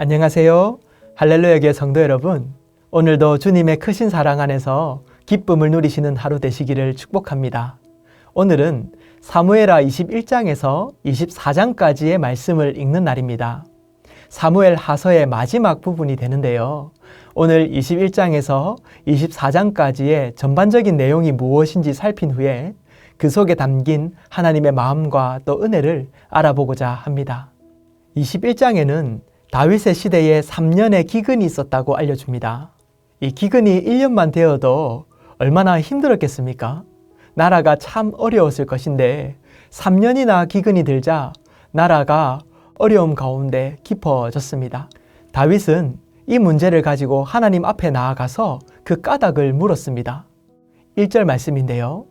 안녕하세요. 할렐루야 교회 성도 여러분, 오늘도 주님의 크신 사랑 안에서 기쁨을 누리시는 하루 되시기를 축복합니다. 오늘은 사무엘하 21장에서 24장까지의 말씀을 읽는 날입니다. 사무엘 하서의 마지막 부분이 되는데요. 오늘 21장에서 24장까지의 전반적인 내용이 무엇인지 살핀 후에 그 속에 담긴 하나님의 마음과 또 은혜를 알아보고자 합니다. 21장에는 다윗의 시대에 3년의 기근이 있었다고 알려줍니다. 이 기근이 1년만 되어도 얼마나 힘들었겠습니까? 나라가 참 어려웠을 것인데 3년이나 기근이 들자 나라가 어려움 가운데 깊어졌습니다. 다윗은 이 문제를 가지고 하나님 앞에 나아가서 그 까닭을 물었습니다. 1절 말씀인데요.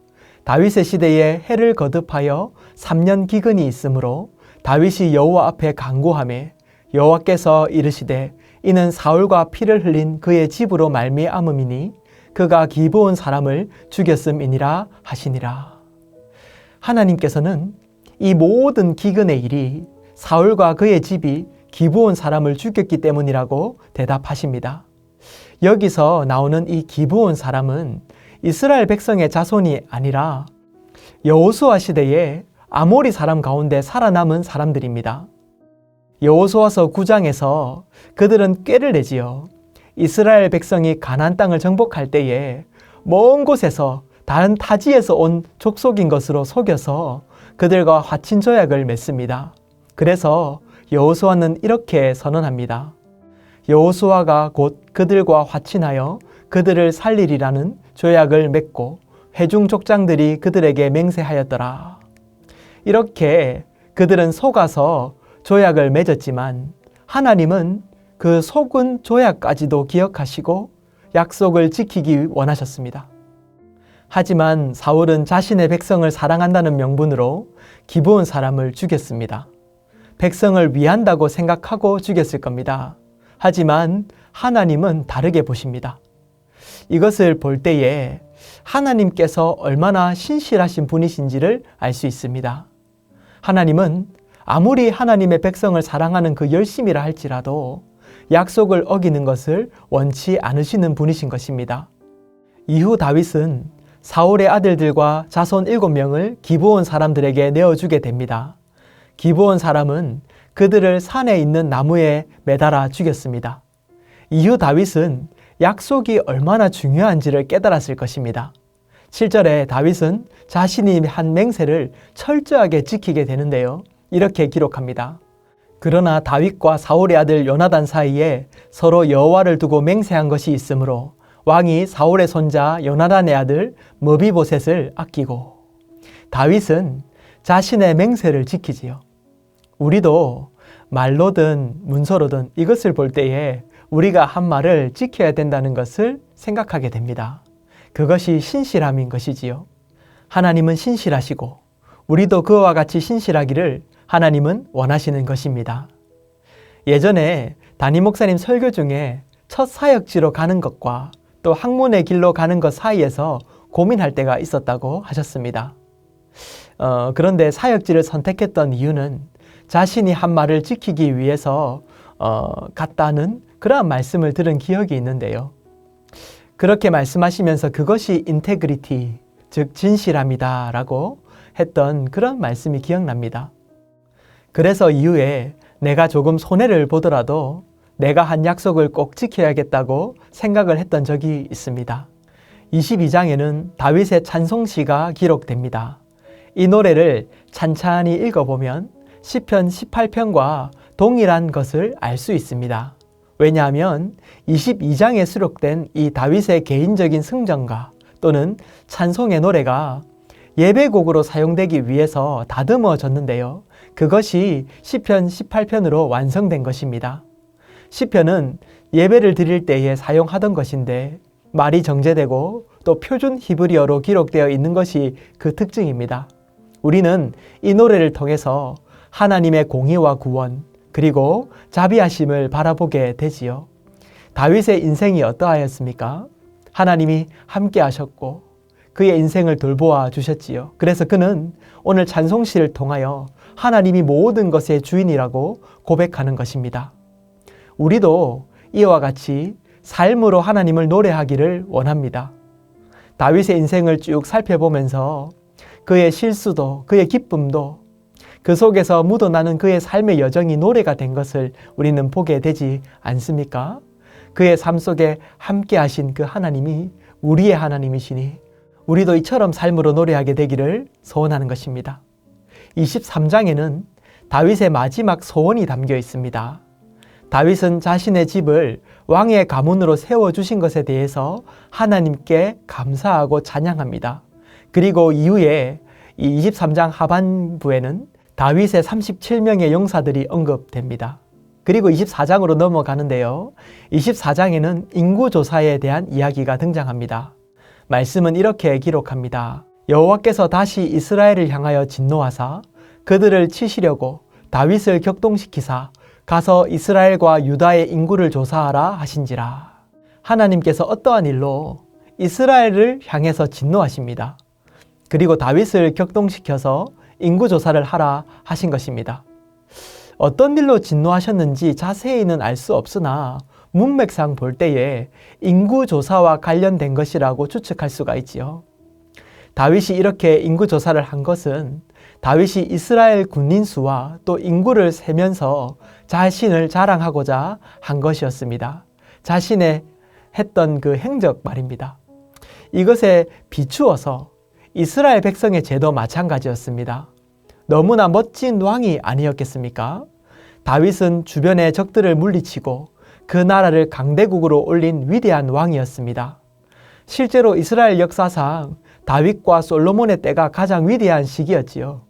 다윗의 시대에 해를 거듭하여 3년 기근이 있으므로 다윗이 여호와 앞에 간구하매 여호와께서 이르시되 이는 사울과 피를 흘린 그의 집으로 말미암음이니 그가 기브온 사람을 죽였음이니라 하시니라. 하나님께서는 이 모든 기근의 일이 사울과 그의 집이 기브온 사람을 죽였기 때문이라고 대답하십니다. 여기서 나오는 이 기브온 사람은 이스라엘 백성의 자손이 아니라 여호수아 시대에 아모리 사람 가운데 살아남은 사람들입니다. 여호수아서 9장에서 그들은 꾀를 내지요. 이스라엘 백성이 가나안 땅을 정복할 때에 먼 곳에서 다른 타지에서 온 족속인 것으로 속여서 그들과 화친 조약을 맺습니다. 그래서 여호수아는 이렇게 선언합니다. 여호수아가 곧 그들과 화친하여 그들을 살리리라는 조약을 맺고 회중 족장들이 그들에게 맹세하였더라. 이렇게 그들은 속아서 조약을 맺었지만 하나님은 그 속은 조약까지도 기억하시고 약속을 지키기 원하셨습니다. 하지만 사울은 자신의 백성을 사랑한다는 명분으로 기브온 사람을 죽였습니다. 백성을 위한다고 생각하고 죽였을 겁니다. 하지만 하나님은 다르게 보십니다. 이것을 볼 때에 하나님께서 얼마나 신실하신 분이신지를 알 수 있습니다. 하나님은 아무리 하나님의 백성을 사랑하는 그 열심이라 할지라도 약속을 어기는 것을 원치 않으시는 분이신 것입니다. 이후 다윗은 사울의 아들들과 자손 7명을 기브온 사람들에게 내어주게 됩니다. 기브온 사람은 그들을 산에 있는 나무에 매달아 죽였습니다. 이후 다윗은 약속이 얼마나 중요한지를 깨달았을 것입니다. 7절에 다윗은 자신이 한 맹세를 철저하게 지키게 되는데요. 이렇게 기록합니다. 그러나 다윗과 사울의 아들 요나단 사이에 서로 여호와를 두고 맹세한 것이 있으므로 왕이 사울의 손자 요나단의 아들 머비보셋을 아끼고. 다윗은 자신의 맹세를 지키지요. 우리도 말로든 문서로든 이것을 볼 때에 우리가 한 말을 지켜야 된다는 것을 생각하게 됩니다. 그것이 신실함인 것이지요. 하나님은 신실하시고 우리도 그와 같이 신실하기를 하나님은 원하시는 것입니다. 예전에 담임 목사님 설교 중에 첫 사역지로 가는 것과 또 학문의 길로 가는 것 사이에서 고민할 때가 있었다고 하셨습니다. 그런데 사역지를 선택했던 이유는 자신이 한 말을 지키기 위해서 갔다는 그러한 말씀을 들은 기억이 있는데요. 그렇게 말씀하시면서 그것이 인테그리티, 즉 진실함이다 라고 했던 그런 말씀이 기억납니다. 그래서 이후에 내가 조금 손해를 보더라도 내가 한 약속을 꼭 지켜야겠다고 생각을 했던 적이 있습니다. 22장에는 다윗의 찬송시가 기록됩니다. 이 노래를 찬찬히 읽어보면 시편 18편과 동일한 것을 알 수 있습니다. 왜냐하면 22장에 수록된 이 다윗의 개인적인 승전가 또는 찬송의 노래가 예배곡으로 사용되기 위해서 다듬어졌는데요. 그것이 시편 18편으로 완성된 것입니다. 시편은 예배를 드릴 때에 사용하던 것인데 말이 정제되고 또 표준 히브리어로 기록되어 있는 것이 그 특징입니다. 우리는 이 노래를 통해서 하나님의 공의와 구원 그리고 자비하심을 바라보게 되지요. 다윗의 인생이 어떠하였습니까? 하나님이 함께 하셨고 그의 인생을 돌보아 주셨지요. 그래서 그는 오늘 찬송시를 통하여 하나님이 모든 것의 주인이라고 고백하는 것입니다. 우리도 이와 같이 삶으로 하나님을 노래하기를 원합니다. 다윗의 인생을 쭉 살펴보면서 그의 실수도 그의 기쁨도 그 속에서 묻어나는 그의 삶의 여정이 노래가 된 것을 우리는 보게 되지 않습니까? 그의 삶 속에 함께 하신 그 하나님이 우리의 하나님이시니 우리도 이처럼 삶으로 노래하게 되기를 소원하는 것입니다. 23장에는 다윗의 마지막 소원이 담겨 있습니다. 다윗은 자신의 집을 왕의 가문으로 세워주신 것에 대해서 하나님께 감사하고 찬양합니다. 그리고 이후에 이 23장 하반부에는 다윗의 37명의 용사들이 언급됩니다. 그리고 24장으로 넘어가는데요. 24장에는 인구조사에 대한 이야기가 등장합니다. 말씀은 이렇게 기록합니다. 여호와께서 다시 이스라엘을 향하여 진노하사 그들을 치시려고 다윗을 격동시키사 가서 이스라엘과 유다의 인구를 조사하라 하신지라. 하나님께서 어떠한 일로 이스라엘을 향해서 진노하십니다. 그리고 다윗을 격동시켜서 인구조사를 하라 하신 것입니다. 어떤 일로 진노하셨는지 자세히는 알 수 없으나 문맥상 볼 때에 인구조사와 관련된 것이라고 추측할 수가 있지요. 다윗이 이렇게 인구조사를 한 것은 다윗이 이스라엘 군인 수와 또 인구를 세면서 자신을 자랑하고자 한 것이었습니다. 자신의 했던 그 행적 말입니다. 이것에 비추어서 이스라엘 백성의 죄도 마찬가지였습니다. 너무나 멋진 왕이 아니었겠습니까? 다윗은 주변의 적들을 물리치고 그 나라를 강대국으로 올린 위대한 왕이었습니다. 실제로 이스라엘 역사상 다윗과 솔로몬의 때가 가장 위대한 시기였지요.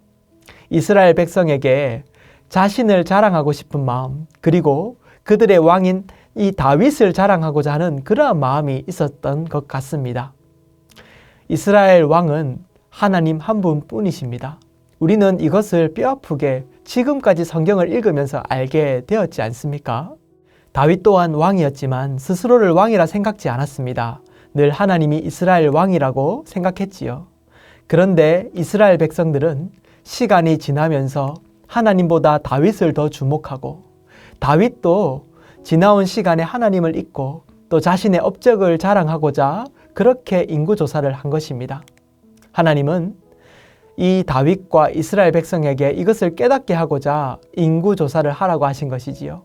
이스라엘 백성에게 자신을 자랑하고 싶은 마음, 그리고 그들의 왕인 이 다윗을 자랑하고자 하는 그러한 마음이 있었던 것 같습니다. 이스라엘 왕은 하나님 한 분뿐이십니다. 우리는 이것을 뼈아프게 지금까지 성경을 읽으면서 알게 되었지 않습니까? 다윗 또한 왕이었지만 스스로를 왕이라 생각지 않았습니다. 늘 하나님이 이스라엘 왕이라고 생각했지요. 그런데 이스라엘 백성들은 시간이 지나면서 하나님보다 다윗을 더 주목하고 다윗도 지나온 시간에 하나님을 잊고 또 자신의 업적을 자랑하고자 그렇게 인구조사를 한 것입니다. 하나님은 이 다윗과 이스라엘 백성에게 이것을 깨닫게 하고자 인구조사를 하라고 하신 것이지요.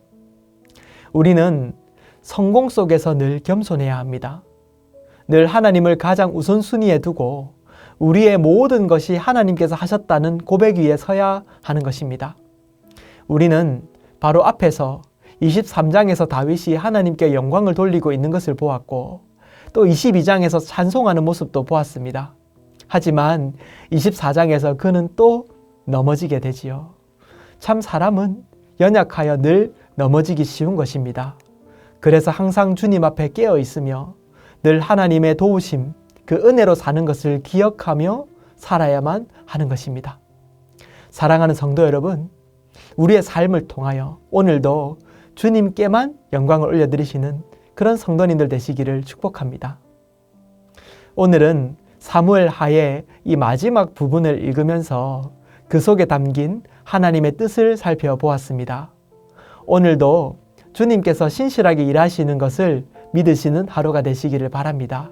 우리는 성공 속에서 늘 겸손해야 합니다. 늘 하나님을 가장 우선순위에 두고 우리의 모든 것이 하나님께서 하셨다는 고백 위에 서야 하는 것입니다. 우리는 바로 앞에서 23장에서 다윗이 하나님께 영광을 돌리고 있는 것을 보았고 또 22장에서 찬송하는 모습도 보았습니다. 하지만 24장에서 그는 또 넘어지게 되지요. 참 사람은 연약하여 늘 넘어지기 쉬운 것입니다. 그래서 항상 주님 앞에 깨어 있으며 늘 하나님의 도우심, 그 은혜로 사는 것을 기억하며 살아야만 하는 것입니다. 사랑하는 성도 여러분, 우리의 삶을 통하여 오늘도 주님께만 영광을 올려드리시는 그런 성도님들 되시기를 축복합니다. 오늘은 사무엘 하의 이 마지막 부분을 읽으면서 그 속에 담긴 하나님의 뜻을 살펴보았습니다. 오늘도 주님께서 신실하게 일하시는 것을 믿으시는 하루가 되시기를 바랍니다.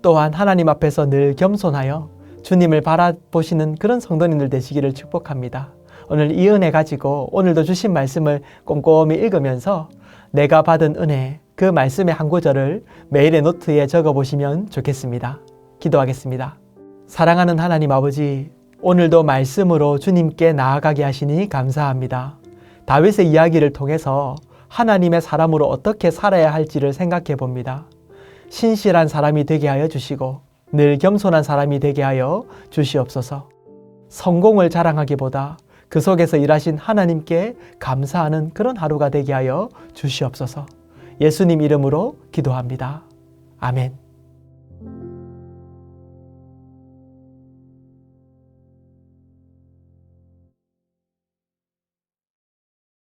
또한 하나님 앞에서 늘 겸손하여 주님을 바라보시는 그런 성도님들 되시기를 축복합니다. 오늘 이 은혜 가지고 오늘도 주신 말씀을 꼼꼼히 읽으면서 내가 받은 은혜, 그 말씀의 한 구절을 매일의 노트에 적어보시면 좋겠습니다. 기도하겠습니다. 사랑하는 하나님 아버지, 오늘도 말씀으로 주님께 나아가게 하시니 감사합니다. 다윗의 이야기를 통해서 하나님의 사람으로 어떻게 살아야 할지를 생각해 봅니다. 신실한 사람이 되게 하여 주시고 늘 겸손한 사람이 되게 하여 주시옵소서. 성공을 자랑하기보다 그 속에서 일하신 하나님께 감사하는 그런 하루가 되게 하여 주시옵소서. 예수님 이름으로 기도합니다. 아멘.